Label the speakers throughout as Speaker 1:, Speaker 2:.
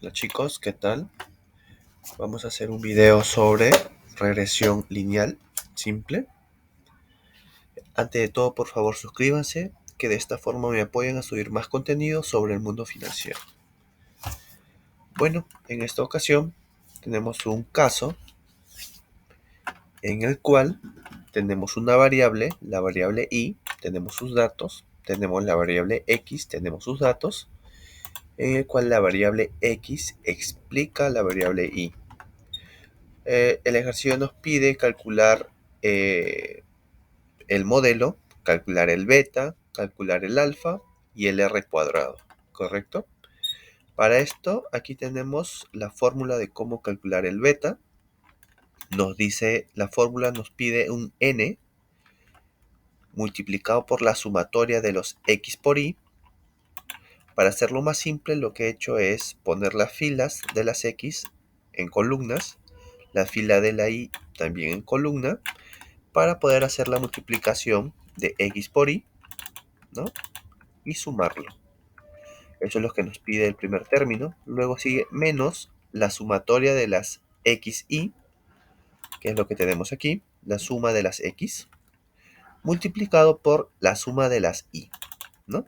Speaker 1: Hola chicos, ¿qué tal? Vamos a hacer un video sobre regresión lineal simple. Antes de todo, por favor, suscríbanse, que de esta forma me apoyan a subir más contenido sobre el mundo financiero. Bueno, en esta ocasión tenemos un caso en el cual tenemos una variable, la variable y, tenemos sus datos, tenemos la variable x, tenemos sus datos, en el cual la variable x explica la variable y. El ejercicio nos pide calcular el modelo, calcular el beta, calcular el alfa y el r cuadrado, ¿correcto? Para esto, aquí tenemos la fórmula de cómo calcular el beta. Nos dice, la fórmula nos pide un n multiplicado por la sumatoria de los x por y. Para hacerlo más simple, lo que he hecho es poner las filas de las x en columnas, la fila de la y también en columna, para poder hacer la multiplicación de x por y, ¿no? Y sumarlo. Eso es lo que nos pide el primer término. Luego sigue menos la sumatoria de las x y, que es lo que tenemos aquí, la suma de las x, multiplicado por la suma de las y, ¿no?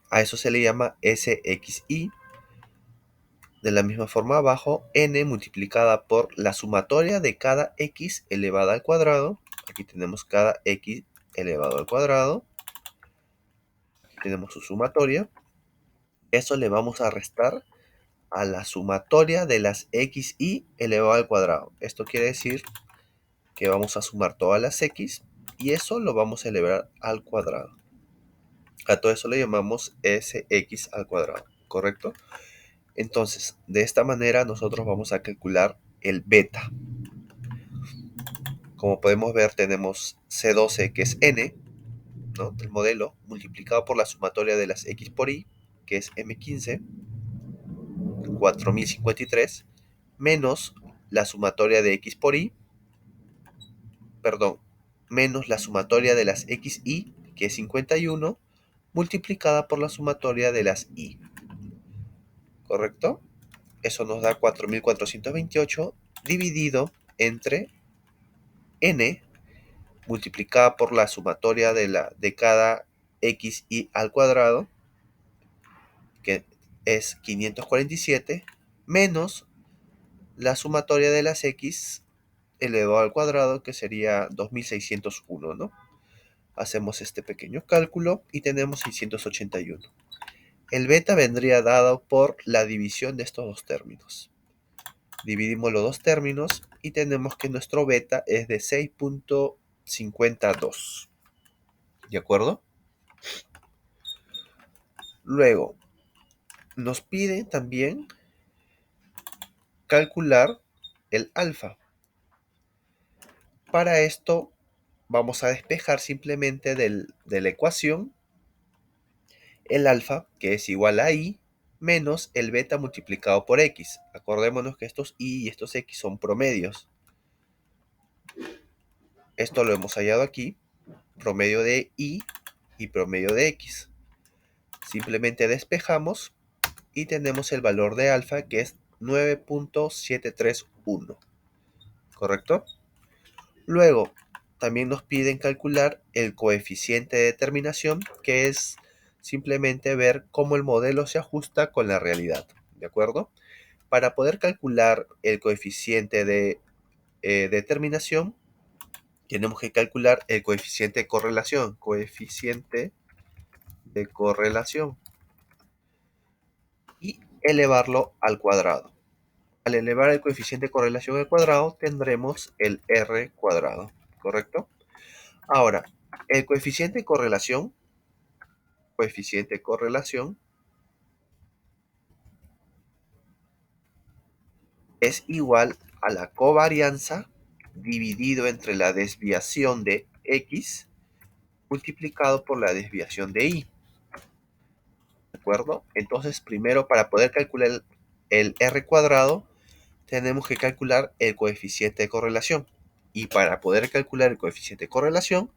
Speaker 1: A eso se le llama sxy. De la misma forma abajo, n multiplicada por la sumatoria de cada x elevada al cuadrado. Aquí tenemos cada x elevado al cuadrado. Aquí tenemos su sumatoria. Eso le vamos a restar a la sumatoria de las xy elevado al cuadrado. Esto quiere decir que vamos a sumar todas las x y eso lo vamos a elevar al cuadrado. A todo eso le llamamos sx al cuadrado, ¿correcto? Entonces, de esta manera nosotros vamos a calcular el beta. Como podemos ver, tenemos C12, que es n, ¿no?, del modelo, multiplicado por la sumatoria de las x por y, que es M15, 4053, menos la sumatoria de x por y, perdón, menos la sumatoria de las xy, que es 51, multiplicada por la sumatoria de las y. ¿Correcto? Eso nos da 4428 dividido entre n multiplicada por la sumatoria de cada xy al cuadrado, que es 547, menos la sumatoria de las x elevado al cuadrado, que sería 2601, ¿no? Hacemos este pequeño cálculo y tenemos 681. El beta vendría dado por la división de estos dos términos. Dividimos los dos términos y tenemos que nuestro beta es de 6.52. ¿De acuerdo? Luego, nos pide también calcular el alfa. Para esto vamos a despejar simplemente de la ecuación el alfa, que es igual a y, menos el beta multiplicado por x. Acordémonos que estos y estos x son promedios. Esto lo hemos hallado aquí, promedio de y promedio de x. Simplemente despejamos y tenemos el valor de alfa, que es 9.731. ¿Correcto? Luego, también nos piden calcular el coeficiente de determinación, que es simplemente ver cómo el modelo se ajusta con la realidad. ¿De acuerdo? Para poder calcular el coeficiente de determinación, tenemos que calcular el coeficiente de correlación. Coeficiente de correlación. Y elevarlo al cuadrado. Al elevar el coeficiente de correlación al cuadrado, tendremos el r cuadrado. ¿Correcto? Ahora, el coeficiente de correlación es igual a la covarianza dividido entre la desviación de x multiplicado por la desviación de y. ¿De acuerdo? Entonces, primero, para poder calcular el r cuadrado, tenemos que calcular el coeficiente de correlación. Y para poder calcular el coeficiente de correlación,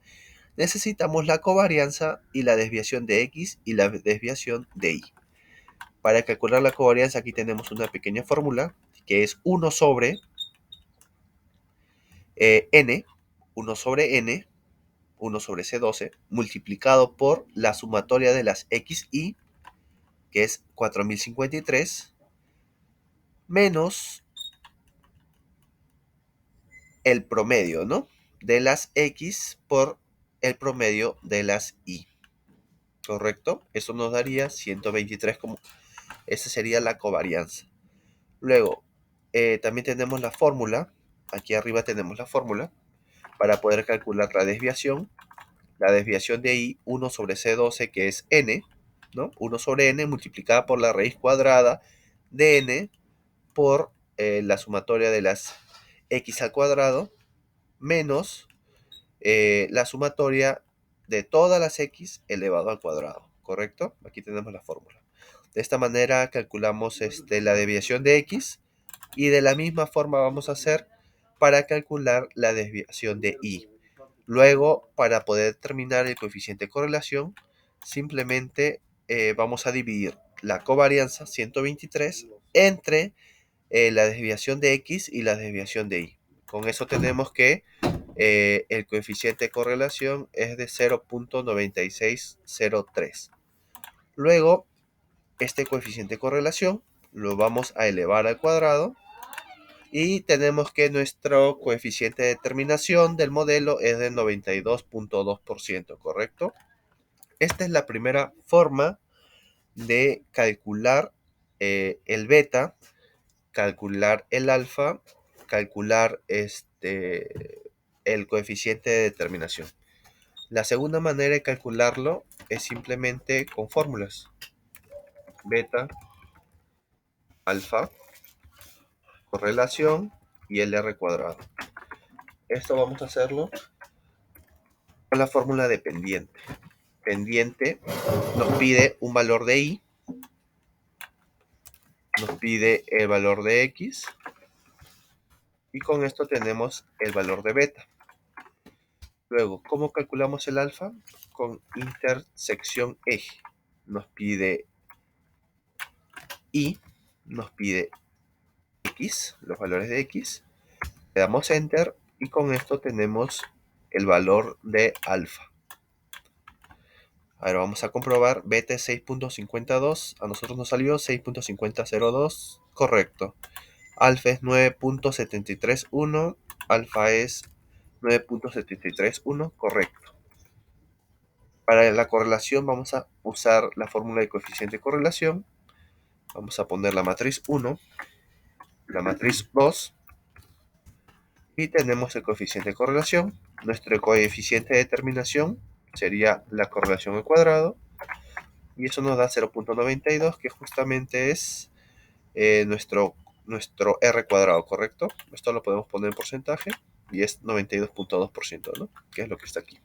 Speaker 1: necesitamos la covarianza y la desviación de x y la desviación de y. Para calcular la covarianza aquí tenemos una pequeña fórmula que es 1 sobre n, 1 sobre n, 1 sobre C12, multiplicado por la sumatoria de las xy, que es 4053, menos el promedio, ¿no? De las x por el promedio de las y. ¿Correcto? Eso nos daría 123 como... Esa sería la covarianza. Luego, también tenemos la fórmula. Aquí arriba tenemos la fórmula para poder calcular la desviación. La desviación de I, 1 sobre C12, que es n, ¿no? 1 sobre n multiplicada por la raíz cuadrada de n por la sumatoria de las x al cuadrado menos la sumatoria de todas las x elevado al cuadrado, ¿correcto? Aquí tenemos la fórmula. De esta manera calculamos la desviación de x y de la misma forma vamos a hacer para calcular la desviación de y. Luego, para poder determinar el coeficiente de correlación, simplemente vamos a dividir la covarianza 123 entre la desviación de x y la desviación de y. Con eso tenemos que el coeficiente de correlación es de 0.9603. Luego, este coeficiente de correlación lo vamos a elevar al cuadrado y tenemos que nuestro coeficiente de determinación del modelo es de 92.2%, ¿correcto? Esta es la primera forma de calcular el beta, calcular el alfa, calcular el coeficiente de determinación. La segunda manera de calcularlo es simplemente con fórmulas. Beta, alfa, correlación y el R cuadrado. Esto vamos a hacerlo con la fórmula de pendiente. Pendiente nos pide un valor de y, nos pide el valor de x y con esto tenemos el valor de beta. Luego, ¿cómo calculamos el alfa? Con intersección eje. Nos pide y, nos pide x, los valores de x. Le damos enter y con esto tenemos el valor de alfa. Ahora vamos a comprobar, beta es 6.52, a nosotros nos salió 6.5002, correcto. Alfa es 9.731, alfa es 9.731, correcto. Para la correlación vamos a usar la fórmula de coeficiente de correlación. Vamos a poner la matriz 1, la matriz 2 y tenemos el coeficiente de correlación. Nuestro coeficiente de determinación sería la correlación al cuadrado y eso nos da 0.92, que justamente es nuestro R cuadrado, ¿correcto? Esto lo podemos poner en porcentaje y es 92.2%, ¿no? Que es lo que está aquí.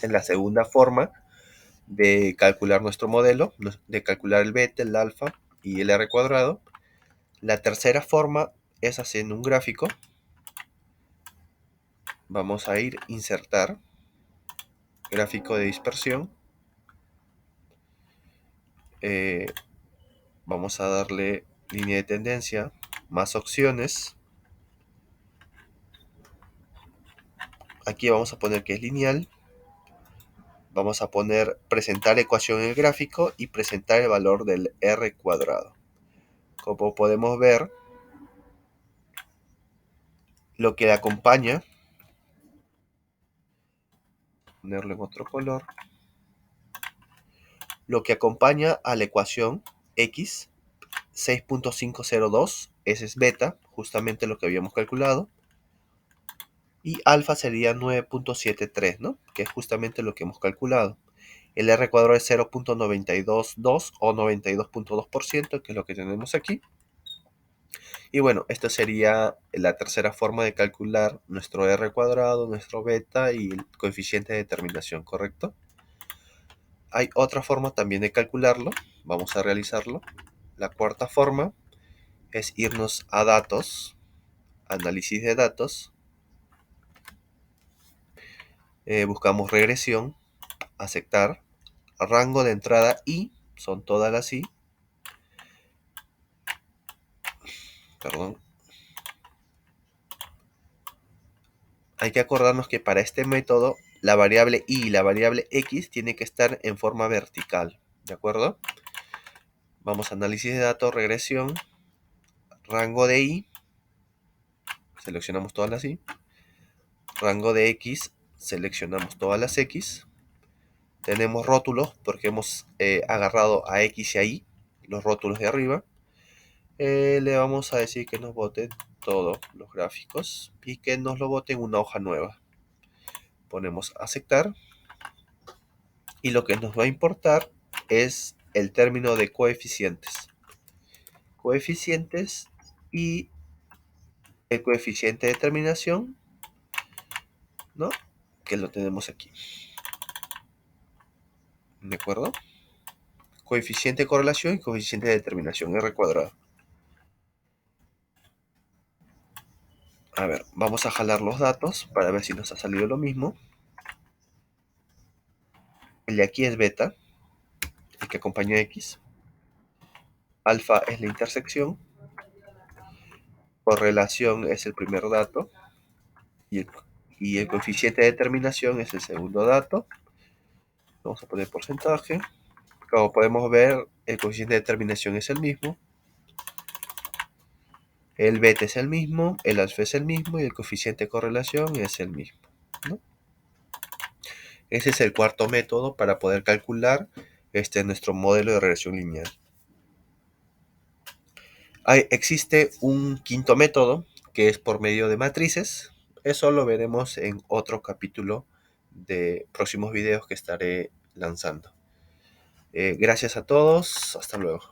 Speaker 1: Es la segunda forma de calcular nuestro modelo, de calcular el beta, el alfa y el R cuadrado. La tercera forma es haciendo un gráfico. Vamos a ir insertar gráfico de dispersión. Vamos a darle línea de tendencia, más opciones. Aquí vamos a poner que es lineal. Vamos a poner presentar ecuación en el gráfico y presentar el valor del R cuadrado. Como podemos ver, lo que acompaña, ponerlo en otro color, lo que acompaña a la ecuación x 6.502, ese es beta, justamente lo que habíamos calculado, y alfa sería 9.73, ¿no? Que es justamente lo que hemos calculado. El R cuadrado es 0.922 o 92.2%, que es lo que tenemos aquí. Y bueno, esta sería la tercera forma de calcular nuestro R cuadrado, nuestro beta y el coeficiente de determinación, ¿correcto? Hay otra forma también de calcularlo. Vamos a realizarlo. La cuarta forma es irnos a datos, análisis de datos. Buscamos regresión, aceptar, rango de entrada y, son todas las y, Perdón. Hay que acordarnos que para este método la variable y la variable x tiene que estar en forma vertical, ¿de acuerdo? Vamos a análisis de datos, regresión, rango de y, seleccionamos todas las y, rango de x, seleccionamos todas las x, tenemos rótulos porque hemos agarrado a x y a y, los rótulos de arriba. Le vamos a decir que nos bote todos los gráficos y que nos lo bote en una hoja nueva. Ponemos aceptar y lo que nos va a importar es el término de coeficientes. Coeficientes y el coeficiente de terminación, ¿no? Que lo tenemos aquí. ¿De acuerdo? Coeficiente de correlación y coeficiente de determinación, R cuadrado. A ver, vamos a jalar los datos para ver si nos ha salido lo mismo. El de aquí es beta, el que acompaña a X. Alfa es la intersección. Correlación es el primer dato. Y el coeficiente de determinación es el segundo dato. Vamos a poner porcentaje. Como podemos ver, el coeficiente de determinación es el mismo. El beta es el mismo, el alfa es el mismo y el coeficiente de correlación es el mismo, ¿no? Ese es el cuarto método para poder calcular nuestro modelo de regresión lineal. Existe un quinto método que es por medio de matrices. Eso lo veremos en otro capítulo de próximos videos que estaré lanzando. Gracias a todos. Hasta luego.